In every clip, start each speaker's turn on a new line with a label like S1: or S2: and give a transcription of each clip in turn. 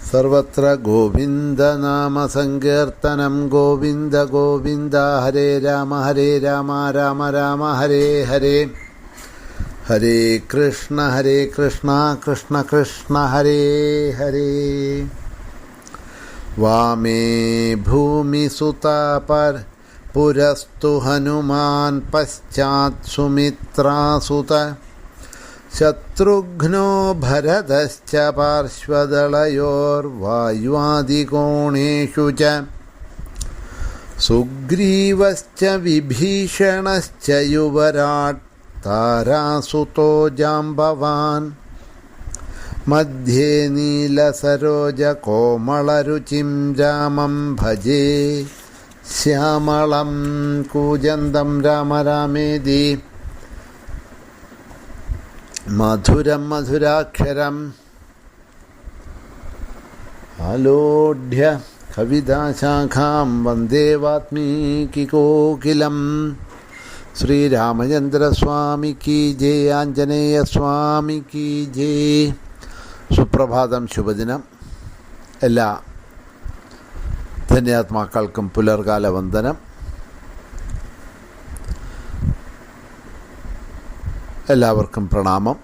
S1: സർവത്ര ഗോവിന്ദനാമസങ്കീർത്തനം ഗോവിന്ദ ഗോവിന്ദ ഹരേ രാമ രാമ രാമ ഹരേ ഹരേ. ഹരേ കൃഷ്ണ കൃഷ്ണ കൃഷ്ണ ഹരേ ഹരേ. വാമേ ഭൂമിസുത പുരസ്തു ഹനുമാൻ പശ്ചാത് സുമിത്രാസുത ശത്രുഘ്നോ ഭരതശ്ച പാർശ്വദളയോർവായുവാദികോണേഷു ച സുഗ്രീവശ്ച വിഭീഷണശ്ച യുവരാട് താരാസുതോ ജാംബവാൻ മധ്യേ നീലസരോജകോമളരുചിം രാമം ഭജേ ശ്യാമളം കൂജന്തം രാമ രാമേതി മധുരം മധുരാക്ഷരം ആലോഢ്യ കവിതാശാഖാം വന്ദേ വാത്മീകികോകിലം. ശ്രീരാമചന്ദ്രസ്വാമിക്ക് ജയ്, ആഞ്ജനേയസ്വാമിക്ക് ജയ്. സുപ്രഭാതം, ശുഭദിനം. എല്ലാ ധന്യാത്മാക്കൾക്കും പുലർകാല വന്ദനം. എല്ലാവർക്കും പ്രണാമം.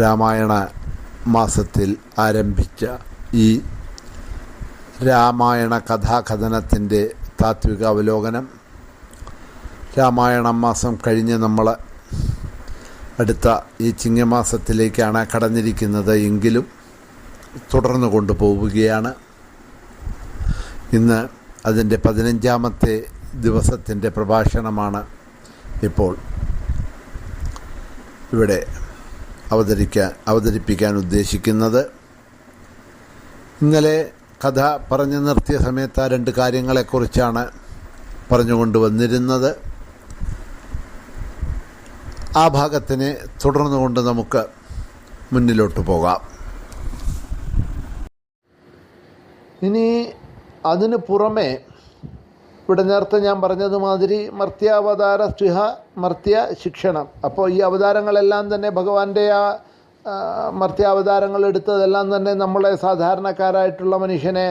S1: രാമായണ മാസത്തിൽ ആരംഭിച്ച ഈ രാമായണ കഥാകഥനത്തിൻ്റെ താത്വിക അവലോകനം, രാമായണ മാസം കഴിഞ്ഞ് നമ്മൾ അടുത്ത ഈ ചിങ്ങമാസത്തിലേക്കാണ് കടന്നിരിക്കുന്നത് എങ്കിലും തുടർന്നു കൊണ്ടുപോവുകയാണ്. ഇന്ന് അതിൻ്റെ 15ാമത്തെ ദിവസത്തിൻ്റെ പ്രഭാഷണമാണ് ഇപ്പോൾ ഇവിടെ അവതരിപ്പിക്കാൻ ഉദ്ദേശിക്കുന്നത്. ഇന്നലെ കഥ പറഞ്ഞു നിർത്തിയ സമയത്ത് ആ രണ്ട് കാര്യങ്ങളെക്കുറിച്ചാണ് പറഞ്ഞുകൊണ്ട് വന്നിരുന്നത്. ആ ഭാഗത്തിനെ തുടർന്നുകൊണ്ട് നമുക്ക് മുന്നിലോട്ട് പോകാം. ഇനി അതിന് പുറമെ ഇവിടെ നേരത്തെ ഞാൻ പറഞ്ഞതുമാതിരി മർത്യാവതാര സ്വിഹ മർത്യ ശിക്ഷണം. അപ്പോൾ ഈ അവതാരങ്ങളെല്ലാം തന്നെ ഭഗവാന്റെ ആ മർത്യാവതാരങ്ങൾ എടുത്തതെല്ലാം തന്നെ നമ്മളെ സാധാരണക്കാരായിട്ടുള്ള മനുഷ്യനെ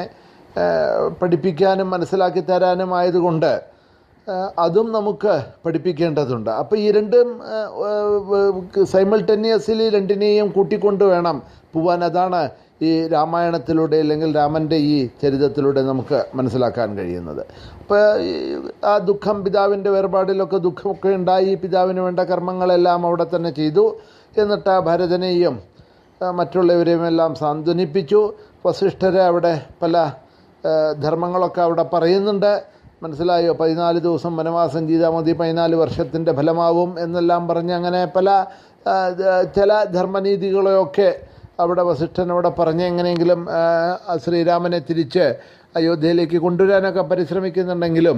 S1: പഠിപ്പിക്കാനും മനസ്സിലാക്കി തരാനും ആയതുകൊണ്ട് അതും നമുക്ക് പഠിപ്പിക്കേണ്ടതുണ്ട്. അപ്പോൾ ഈ രണ്ടും സൈമൾട്ടേനിയസ്ലി രണ്ടിനെയും കൂട്ടിക്കൊണ്ട് വേണം പോവാൻ. അതാണ് ഈ രാമായണത്തിലൂടെ അല്ലെങ്കിൽ രാമൻ്റെ ഈ ചരിത്രത്തിലൂടെ നമുക്ക് മനസ്സിലാക്കാൻ കഴിയുന്നത്. അപ്പോൾ ആ ദുഃഖം, പിതാവിൻ്റെ വേർപാടിലൊക്കെ ദുഃഖമൊക്കെ ഉണ്ടായി. പിതാവിന് വേണ്ട കർമ്മങ്ങളെല്ലാം അവിടെ തന്നെ ചെയ്തു. എന്നിട്ട് ആ ഭരതനെയും മറ്റുള്ളവരെയും എല്ലാം സാന്ത്വനിപ്പിച്ചു. വസിഷ്ഠരെ അവിടെ പല ധർമ്മങ്ങളൊക്കെ അവിടെ പറയുന്നുണ്ട്. മനസ്സിലായോ? 14 ദിവസം വനവാസം ചെയ്താൽ മതി, 14 വർഷത്തിൻ്റെ ഫലമാവും എന്നെല്ലാം പറഞ്ഞ് അങ്ങനെ പല ചില ധർമ്മനീതികളെയൊക്കെ അവിടെ വസിഷ്ഠനോടെ പറഞ്ഞ് എങ്ങനെയെങ്കിലും ശ്രീരാമനെ തിരിച്ച് അയോധ്യയിലേക്ക് കൊണ്ടുവരാനൊക്കെ പരിശ്രമിക്കുന്നുണ്ടെങ്കിലും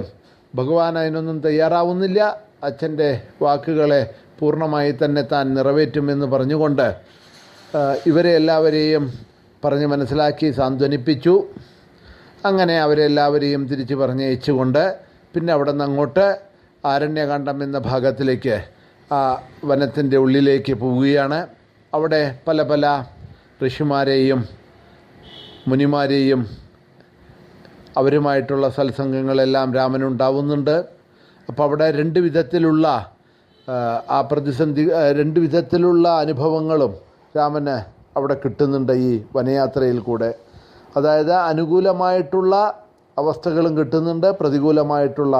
S1: ഭഗവാൻ അതിനൊന്നും തയ്യാറാവുന്നില്ല. അച്ഛൻ്റെ വാക്കുകളെ പൂർണ്ണമായി തന്നെ താൻ നിറവേറ്റുമെന്ന് പറഞ്ഞുകൊണ്ട് ഇവരെ എല്ലാവരെയും പറഞ്ഞ് മനസ്സിലാക്കി സാന്ത്വനിപ്പിച്ചു. അങ്ങനെ അവരെല്ലാവരെയും തിരിച്ച് പറഞ്ഞയച്ചുകൊണ്ട് പിന്നെ അവിടെ നിന്ന് അങ്ങോട്ട് ആരണ്യകാണ്ഡം എന്ന ഭാഗത്തിലേക്ക് ആ വനത്തിൻ്റെ ഉള്ളിലേക്ക് പോവുകയാണ്. അവിടെ പല പല ഋഷിമാരെയും മുനിമാരെയും അവരുമായിട്ടുള്ള സത്സംഗങ്ങളെല്ലാം രാമനുണ്ടാവുന്നുണ്ട്. അപ്പോൾ അവിടെ രണ്ട് വിധത്തിലുള്ള ആ പ്രതിസന്ധി, രണ്ട് വിധത്തിലുള്ള അനുഭവങ്ങളും രാമന് അവിടെ കിട്ടുന്നുണ്ട് ഈ വനയാത്രയിൽ കൂടെ. അതായത് അനുകൂലമായിട്ടുള്ള അവസ്ഥകളും കിട്ടുന്നുണ്ട്, പ്രതികൂലമായിട്ടുള്ള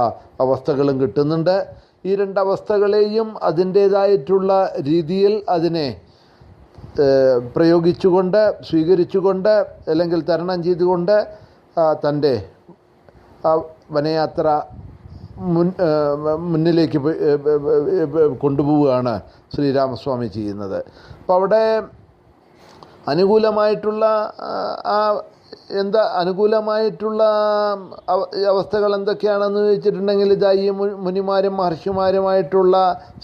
S1: അവസ്ഥകളും കിട്ടുന്നുണ്ട്. ഈ രണ്ടവസ്ഥകളെയും അതിൻ്റേതായിട്ടുള്ള രീതിയിൽ അതിനെ പ്രയോഗിച്ചുകൊണ്ട്, സ്വീകരിച്ചുകൊണ്ട്, അല്ലെങ്കിൽ തരണം ചെയ്തുകൊണ്ട് തൻ്റെ വനയാത്ര മുന്നിലേക്ക് കൊണ്ടുപോവുകയാണ് ശ്രീരാമസ്വാമി ചെയ്യുന്നത്. അപ്പോൾ അവിടെ അനുകൂലമായിട്ടുള്ള അനുകൂലമായിട്ടുള്ള അവസ്ഥകൾ എന്തൊക്കെയാണെന്ന് ചോദിച്ചിട്ടുണ്ടെങ്കിൽ ഇതാ ഈ മുനിമാരും മഹർഷിമാരുമായിട്ടുള്ള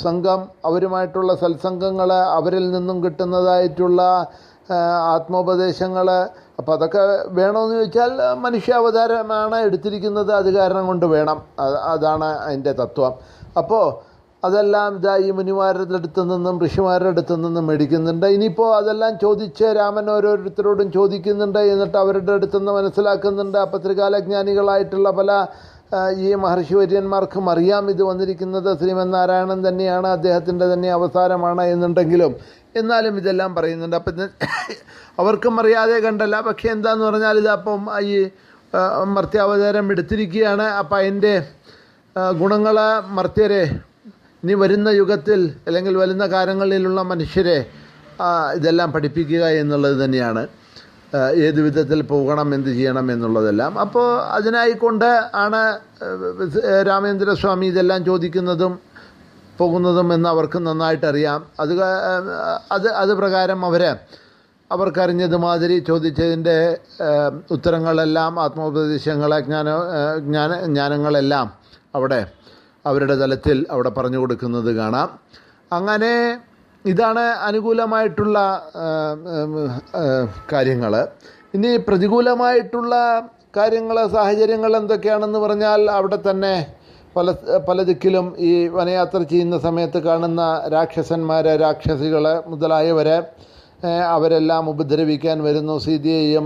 S1: സംഘം, അവരുമായിട്ടുള്ള സത്സംഗങ്ങൾ, അവരിൽ നിന്നും കിട്ടുന്നതായിട്ടുള്ള ആത്മോപദേശങ്ങൾ. അപ്പോൾ അതൊക്കെ വേണമെന്ന് ചോദിച്ചാൽ മനുഷ്യാവതാരമാണ് എടുത്തിരിക്കുന്നത്, അത് കാരണം കൊണ്ട് വേണം. അതാണ് അതിൻ്റെ തത്വം. അപ്പോൾ അതെല്ലാം ഇതാ ഈ മുനിമാരുടെ അടുത്ത് നിന്നും ഋഷിമാരുടെ അടുത്ത് നിന്നും മേടിക്കുന്നുണ്ട്. ഇനിയിപ്പോൾ അതെല്ലാം ചോദിച്ച് രാമൻ ഓരോരുത്തരോടും ചോദിക്കുന്നുണ്ട്. എന്നിട്ട് അവരുടെ അടുത്ത് നിന്ന് മനസ്സിലാക്കുന്നുണ്ട്. അപ്പോൾ ത്രികാലജ്ഞാനികളായിട്ടുള്ള പല ഈ മഹർഷിവര്യന്മാർക്കും അറിയാം ഇത് വന്നിരിക്കുന്നത് ശ്രീമന്നാരായണൻ തന്നെയാണ്, അദ്ദേഹത്തിൻ്റെ തന്നെ അവതാരമാണ് എന്നുണ്ടെങ്കിലും എന്നാലും ഇതെല്ലാം പറയുന്നുണ്ട്. അപ്പം അവർക്കും അറിയാതെ കണ്ടല്ല. പക്ഷേ എന്താന്ന് പറഞ്ഞാൽ ഇതപ്പം ഈ മർത്യാവതാരം എടുത്തിരിക്കുകയാണ്. അപ്പം അതിൻ്റെ ഗുണങ്ങൾ മർത്യരെ ഇനി വരുന്ന യുഗത്തിൽ അല്ലെങ്കിൽ വരുന്ന കാലങ്ങളിലുള്ള മനുഷ്യരെ ഇതെല്ലാം പഠിപ്പിക്കുക എന്നുള്ളത് തന്നെയാണ്. ഏത് വിധത്തിൽ പോകണം, എന്ത് ചെയ്യണം എന്നുള്ളതെല്ലാം. അപ്പോൾ അതിനായിക്കൊണ്ട് ആണ് രാമേന്ദ്രസ്വാമി ഇതെല്ലാം ചോദിക്കുന്നതും പോകുന്നതും എന്ന് അവർക്ക് നന്നായിട്ടറിയാം. അത് പ്രകാരം അവർക്കറിഞ്ഞത് മാതിരി ചോദിച്ചതിൻ്റെ ഉത്തരങ്ങളെല്ലാം ആത്മോപദേശങ്ങളെ ജ്ഞാനങ്ങളെല്ലാം അവിടെ അവരുടെ തലത്തിൽ അവിടെ പറഞ്ഞു കൊടുക്കുന്നത് കാണാം. അങ്ങനെ ഇതാണ് അനുകൂലമായിട്ടുള്ള കാര്യങ്ങൾ. ഇനി പ്രതികൂലമായിട്ടുള്ള കാര്യങ്ങൾ, സാഹചര്യങ്ങൾ എന്തൊക്കെയാണെന്ന് പറഞ്ഞാൽ അവിടെ തന്നെ പല ദിക്കിലും ഈ വനയാത്ര ചെയ്യുന്ന സമയത്ത് കാണുന്ന രാക്ഷസന്മാർ, രാക്ഷസികൾ മുതലായവരെ അവരെല്ലാം ഉപദ്രവിക്കാൻ വരുന്നു. സീതയെയും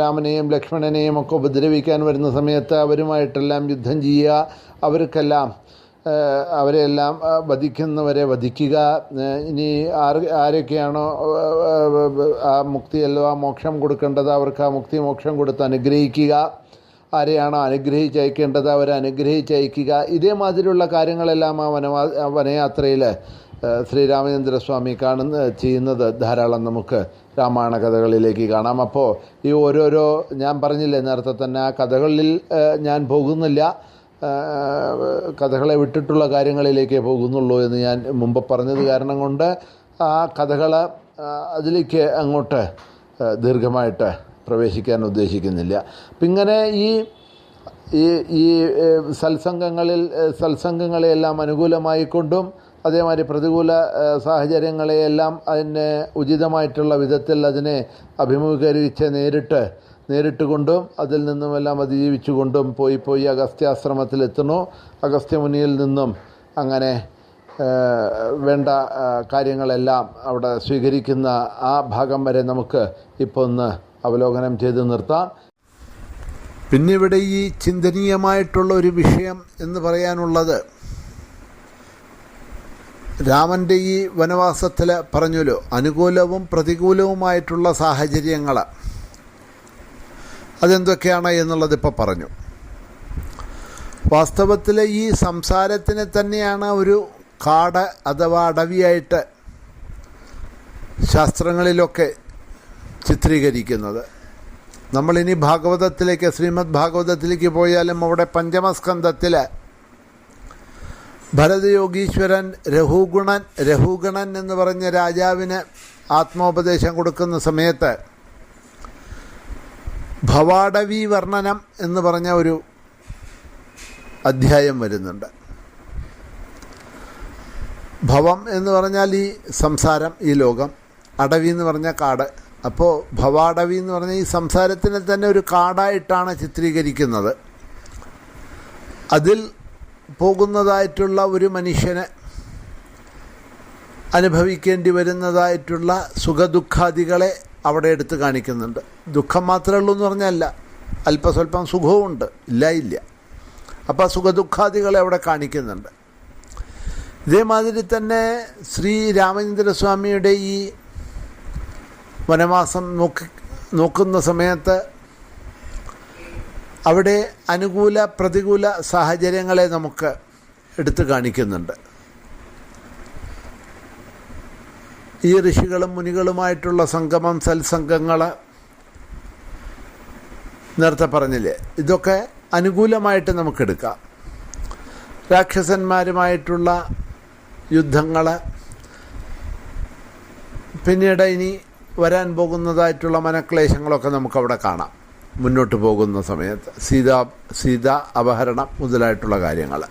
S1: രാമനെയും ലക്ഷ്മണനെയും ഒക്കെ ഉപദ്രവിക്കാൻ വരുന്ന സമയത്ത് അവരുമായിട്ടെല്ലാം യുദ്ധം ചെയ്യുക, അവരെല്ലാം വധിക്കുന്നവരെ വധിക്കുക. ഇനി ആരൊക്കെയാണോ ആ മുക്തി അഥവാ മോക്ഷം കൊടുക്കേണ്ടത് അവർക്ക് ആ മുക്തി മോക്ഷം കൊടുത്ത് അനുഗ്രഹിക്കുക. ആരെയാണോ അനുഗ്രഹിച്ചയക്കേണ്ടത് അവരെ അനുഗ്രഹിച്ചയക്കുക. ഇതേമാതിരിയുള്ള കാര്യങ്ങളെല്ലാം ആ വനയാത്രയിൽ ശ്രീരാമചന്ദ്രസ്വാമി ചെയ്യുന്നത് ധാരാളം നമുക്ക് രാമായണ കഥകളിലേക്ക് കാണാം. അപ്പോൾ ഈ ഓരോരോ ഞാൻ പറഞ്ഞില്ലേ നേരത്തെ തന്നെ, ആ കഥകളിൽ ഞാൻ പോകുന്നില്ല, കഥകളെ വിട്ടിട്ടുള്ള കാര്യങ്ങളിലേക്കേ പോകുന്നുള്ളൂ എന്ന് ഞാൻ മുമ്പ് പറഞ്ഞത് കാരണം കൊണ്ട് ആ കഥകൾ അതിലേക്ക് അങ്ങോട്ട് ദീർഘമായിട്ട് പ്രവേശിക്കാൻ ഉദ്ദേശിക്കുന്നില്ല. അപ്പം ഇങ്ങനെ ഈ സത്സംഗങ്ങളെയെല്ലാം അനുകൂലമായിക്കൊണ്ടും അതേമാതിരി പ്രതികൂല സാഹചര്യങ്ങളെയെല്ലാം അതിനെ ഉചിതമായിട്ടുള്ള വിധത്തിൽ അതിനെ അഭിമുഖീകരിച്ച് നേരിട്ട് കൊണ്ടും അതിൽ നിന്നുമെല്ലാം അതിജീവിച്ചുകൊണ്ടും പോയി അഗസ്ത്യാശ്രമത്തിലെത്തുന്നു. അഗസ്ത്യമുനിയിൽ നിന്നും അങ്ങനെ വേണ്ട കാര്യങ്ങളെല്ലാം അവിടെ സ്വീകരിക്കുന്ന ആ ഭാഗം വരെ നമുക്ക് ഇപ്പോൾ ഒന്ന് അവലോകനം ചെയ്ത് നിർത്താം. പിന്നിവിടെ ഈ ചിന്തനീയമായിട്ടുള്ള ഒരു വിഷയം എന്ന് പറയാനുള്ളത്, രാമൻ്റെ ഈ വനവാസത്തിൽ പറഞ്ഞല്ലോ അനുകൂലവും പ്രതികൂലവുമായിട്ടുള്ള സാഹചര്യങ്ങൾ അതെന്തൊക്കെയാണ് എന്നുള്ളത് ഇപ്പോൾ പറഞ്ഞു. വാസ്തവത്തിൽ ഈ സംസാരത്തിനെ തന്നെയാണ് ഒരു കാട് അഥവാ അടവിയായിട്ട് ശാസ്ത്രങ്ങളിലൊക്കെ ചിത്രീകരിക്കുന്നത്. നമ്മളിനി ഭാഗവതത്തിലേക്ക്, ശ്രീമദ് ഭാഗവതത്തിലേക്ക് പോയാലും അവിടെ പഞ്ചമസ്കന്ധത്തിൽ ഭരതയോഗീശ്വരൻ രഘുഗണൻ എന്ന് പറഞ്ഞ രാജാവിന് ആത്മോപദേശം കൊടുക്കുന്ന സമയത്ത് ഭവാടവി വർണ്ണനം എന്ന് പറഞ്ഞ ഒരു അധ്യായം വരുന്നുണ്ട്. ഭവം എന്ന് പറഞ്ഞാൽ ഈ സംസാരം, ഈ ലോകം, അടവി എന്ന് പറഞ്ഞാൽ കാട്. അപ്പോൾ ഭവാടവി എന്ന് പറഞ്ഞാൽ ഈ സംസാരത്തിനെ തന്നെ ഒരു കാടായിട്ടാണ് ചിത്രീകരിക്കുന്നത്. അതിൽ പോകുന്നതായിട്ടുള്ള ഒരു മനുഷ്യന് അനുഭവിക്കേണ്ടി വരുന്നതായിട്ടുള്ള സുഖദുഃഖാദികളെ അവിടെ എടുത്ത് കാണിക്കുന്നുണ്ട്. ദുഃഖം മാത്രമേ ഉള്ളൂ എന്ന് പറഞ്ഞല്ല, അല്പസ്വല്പം സുഖവുമുണ്ട്, ഇല്ല. അപ്പോൾ ആ സുഖദുഃഖാദികളെ അവിടെ കാണിക്കുന്നുണ്ട്. ഇതേമാതിരി തന്നെ ശ്രീ രാമചന്ദ്രസ്വാമിയുടെ ഈ വനവാസം നോക്കുന്ന സമയത്ത് അവിടെ അനുകൂല പ്രതികൂല സാഹചര്യങ്ങളെ നമുക്ക് എടുത്തു കാണിക്കുന്നുണ്ട്. ഈ ഋഷികളും മുനികളുമായിട്ടുള്ള സംഗമം, സത്സംഗങ്ങൾ നേരത്തെ പറഞ്ഞില്ലേ, ഇതൊക്കെ അനുകൂലമായിട്ട് നമുക്കെടുക്കാം. രാക്ഷസന്മാരുമായിട്ടുള്ള യുദ്ധങ്ങൾ, പിന്നീട് ഇനി വരാൻ പോകുന്നതായിട്ടുള്ള മനക്ലേശങ്ങളൊക്കെ നമുക്കവിടെ കാണാം മുന്നോട്ട് പോകുന്ന സമയത്ത്. സീത അപഹരണം മുതലായിട്ടുള്ള കാര്യങ്ങൾ.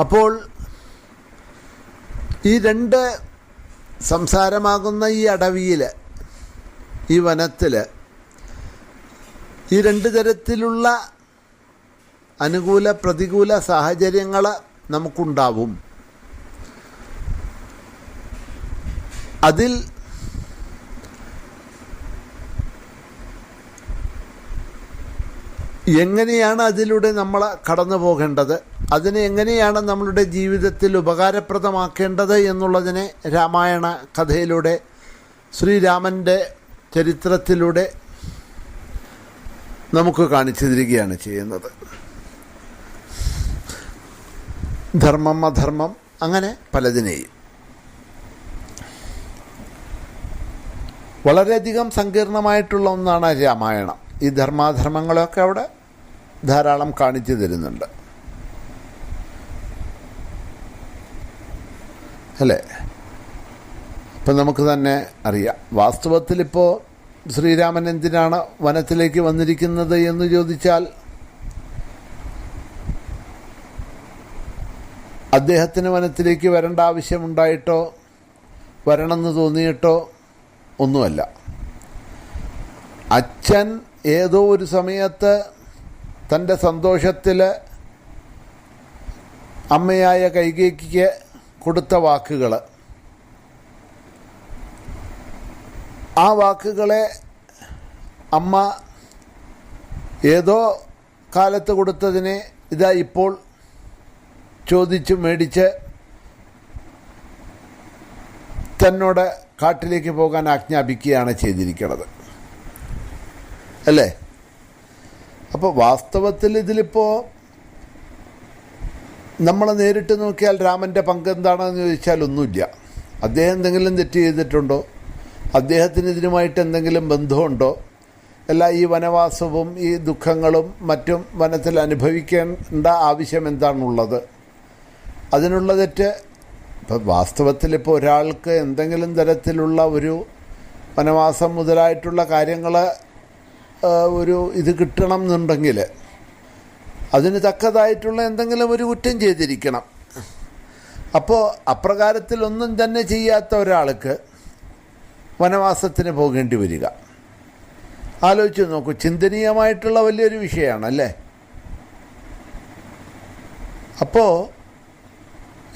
S1: അപ്പോൾ ഈ രണ്ട് സംസാരമാകുന്ന ഈ അടവിയിൽ, ഈ വനത്തിൽ ഈ രണ്ട് തരത്തിലുള്ള അനുകൂല പ്രതികൂല സാഹചര്യങ്ങൾ നമുക്കുണ്ടാവും. അതിൽ എങ്ങനെയാണ് അതിലൂടെ നമ്മൾ കടന്നു പോകേണ്ടത്, അതിനെ എങ്ങനെയാണ് നമ്മളുടെ ജീവിതത്തിൽ ഉപകാരപ്രദമാക്കേണ്ടത് എന്നുള്ളതിനെ രാമായണ കഥയിലൂടെ, ശ്രീരാമൻ്റെ ചരിത്രത്തിലൂടെ നമുക്ക് കാണിച്ചു തരികയാണ് ചെയ്യുന്നത്. ധർമ്മം അധർമ്മം അങ്ങനെ പലതിനെയും. വളരെയധികം സങ്കീർണമായിട്ടുള്ള ഒന്നാണ് രാമായണം. ഈ ധർമാധർമ്മങ്ങളൊക്കെ അവിടെ ധാരാളം കാണിച്ചു തരുന്നുണ്ട്, അല്ലേ? ഇപ്പം നമുക്ക് തന്നെ അറിയാം. വാസ്തവത്തിലിപ്പോൾ ശ്രീരാമൻ എന്തിനാണ് വനത്തിലേക്ക് വന്നിരിക്കുന്നത് എന്ന് ചോദിച്ചാൽ, അദ്ദേഹത്തിന് വനത്തിലേക്ക് വരേണ്ട ആവശ്യമുണ്ടായിട്ടോ വരണമെന്ന് തോന്നിയിട്ടോ ഒന്നുമല്ല. അച്ഛൻ ഏതോ ഒരു സമയത്ത് തൻ്റെ സന്തോഷത്തിൽ അമ്മയായ കൈകേയിക്ക് കൊടുത്ത വാക്കുകൾ, ആ വാക്കുകളെ അമ്മ ഏതോ കാലത്ത് കൊടുത്തതിനെ ഇതാ ഇപ്പോൾ ചോദിച്ച് മേടിച്ച് തന്നോട് കാട്ടിലേക്ക് പോകാൻ ആജ്ഞാപിക്കുകയാണ് ചെയ്തിരിക്കുന്നത്, അല്ലേ? അപ്പോൾ വാസ്തവത്തിൽ ഇതിലിപ്പോൾ നമ്മൾ നേരിട്ട് നോക്കിയാൽ രാമൻ്റെ പങ്ക് എന്താണെന്ന് ചോദിച്ചാൽ ഒന്നുമില്ല. അദ്ദേഹം എന്തെങ്കിലും തെറ്റ് ചെയ്തിട്ടുണ്ടോ? അദ്ദേഹത്തിന് ഇതിനുമായിട്ട് എന്തെങ്കിലും ബന്ധമുണ്ടോ? അല്ല, ഈ വനവാസവും ഈ ദുഃഖങ്ങളും മറ്റും വനത്തിൽ അനുഭവിക്കേണ്ട ആവശ്യം എന്താണുള്ളത്? അതിനുള്ള തെറ്റ് ഇപ്പം വാസ്തവത്തിൽ ഇപ്പോൾ ഒരാൾക്ക് എന്തെങ്കിലും തരത്തിലുള്ള ഒരു വനവാസം മുതലായിട്ടുള്ള കാര്യങ്ങൾ ഒരു ഇത് കിട്ടണം എന്നുണ്ടെങ്കിൽ അതിന് തക്കതായിട്ടുള്ള എന്തെങ്കിലും ഒരു കുറ്റം ചെയ്തിരിക്കണം. അപ്പോൾ അപ്രകാരത്തിലൊന്നും തന്നെ ചെയ്യാത്ത ഒരാൾക്ക് വനവാസത്തിന് പോകേണ്ടി വരിക, ആലോചിച്ച് നോക്കൂ. ചിന്തനീയമായിട്ടുള്ള വലിയൊരു വിഷയമാണല്ലേ? അപ്പോൾ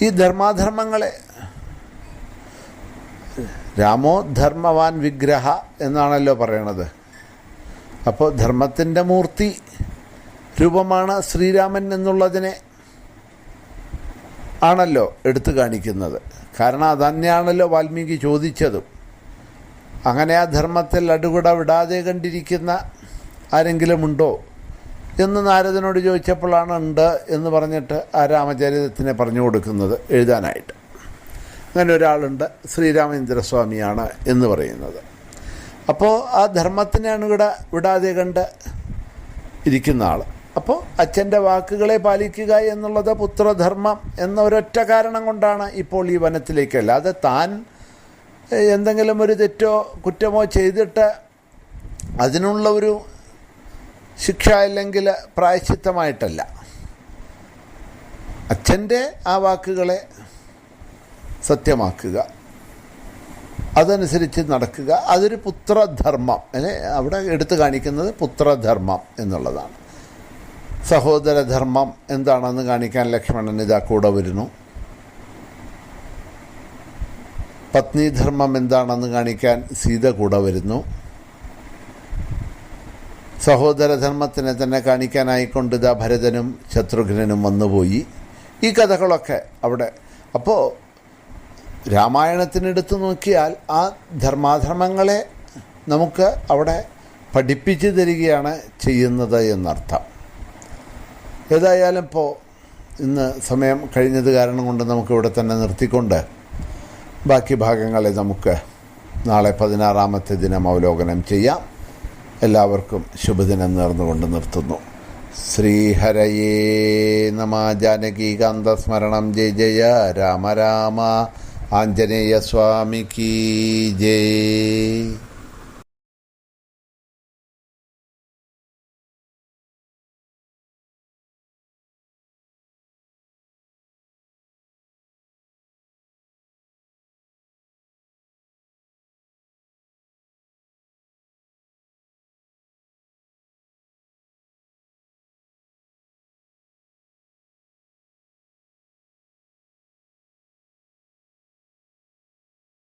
S1: ഈ ധർമാധർമ്മങ്ങളെ, രാമോ ധർമ്മവാൻ വിഗ്രഹ എന്നാണല്ലോ പറയണത്. അപ്പോൾ ധർമ്മത്തിൻ്റെ മൂർത്തി രൂപമാണ് ശ്രീരാമൻ എന്നുള്ളതിനെ ആണല്ലോ എടുത്തു കാണിക്കുന്നത്. കാരണം അതന്നെയാണല്ലോ വാൽമീകി ചോദിച്ചതും. അങ്ങനെ ആ ധർമ്മത്തിൽ അടുകുട വിടാതെ കണ്ടിരിക്കുന്ന ആരെങ്കിലും ഉണ്ടോ എന്ന് നാരദനോട് ചോദിച്ചപ്പോഴാണ് ഉണ്ട് എന്ന് പറഞ്ഞിട്ട് ആ രാമചരിതത്തിനെ പറഞ്ഞു കൊടുക്കുന്നത് എഴുതാനായിട്ട്. അങ്ങനെ ഒരാളുണ്ട്, ശ്രീരാമേന്ദ്രസ്വാമിയാണ് എന്ന് പറയുന്നത്. അപ്പോൾ ആ ധർമ്മത്തിനെ അണുകിട വിടാതെ കണ്ട് ഇരിക്കുന്ന ആൾ. അപ്പോൾ അച്ഛൻ്റെ വാക്കുകളെ പാലിക്കുക എന്നുള്ളത് പുത്രധർമ്മം എന്ന ഒരൊറ്റ കാരണം കൊണ്ടാണ് ഇപ്പോൾ ഈ വനത്തിലേക്ക്. അല്ലാതെ താൻ എന്തെങ്കിലും ഒരു തെറ്റോ കുറ്റമോ ചെയ്തിട്ട് അതിനുള്ള ഒരു ശിക്ഷ അല്ലെങ്കിൽ പ്രായശ്ചിത്തമായിട്ടല്ല. അച്ഛൻ്റെ ആ വാക്കുകളെ സത്യമാക്കുക, അതനുസരിച്ച് നടക്കുക, അതൊരു പുത്രധർമ്മം. അവിടെ എടുത്തു കാണിക്കുന്നത് പുത്രധർമ്മം എന്നുള്ളതാണ്. സഹോദരധർമ്മം എന്താണെന്ന് കാണിക്കാൻ ലക്ഷ്മണൻ ഇതാ കൂടെ വരുന്നു. പത്നീധർമ്മം എന്താണെന്ന് കാണിക്കാൻ സീത കൂടെ വരുന്നു. സഹോദരധർമ്മത്തിനെ തന്നെ കാണിക്കാനായിക്കൊണ്ട് ഇതാ ഭരതനും ശത്രുഘ്നനും വന്നുപോയി. ഈ കഥകളൊക്കെ അവിടെ. അപ്പോൾ രാമായണത്തിനെടുത്ത് നോക്കിയാൽ ആ ധർമാധർമ്മങ്ങളെ നമുക്ക് അവിടെ പഠിപ്പിച്ചു തരികയാണ് ചെയ്യുന്നത് എന്നർത്ഥം. ഏതായാലും ഇപ്പോൾ ഇന്ന് സമയം കഴിഞ്ഞത് കാരണം കൊണ്ട് നമുക്കിവിടെ തന്നെ നിർത്തിക്കൊണ്ട് ബാക്കി ഭാഗങ്ങളെ നമുക്ക് നാളെ 16-ാമത്തെ ദിനം അവലോകനം ചെയ്യാം. എല്ലാവർക്കും ശുഭദിനം നേർന്നുകൊണ്ട് നിർത്തുന്നു. ശ്രീഹരയേ നമ. ജാനകീകാന്തസ്മരണം. ജയ ജയ രാമ രാമ. ആഞ്ജനേയ സ്വാമിക്ക് ജയ്.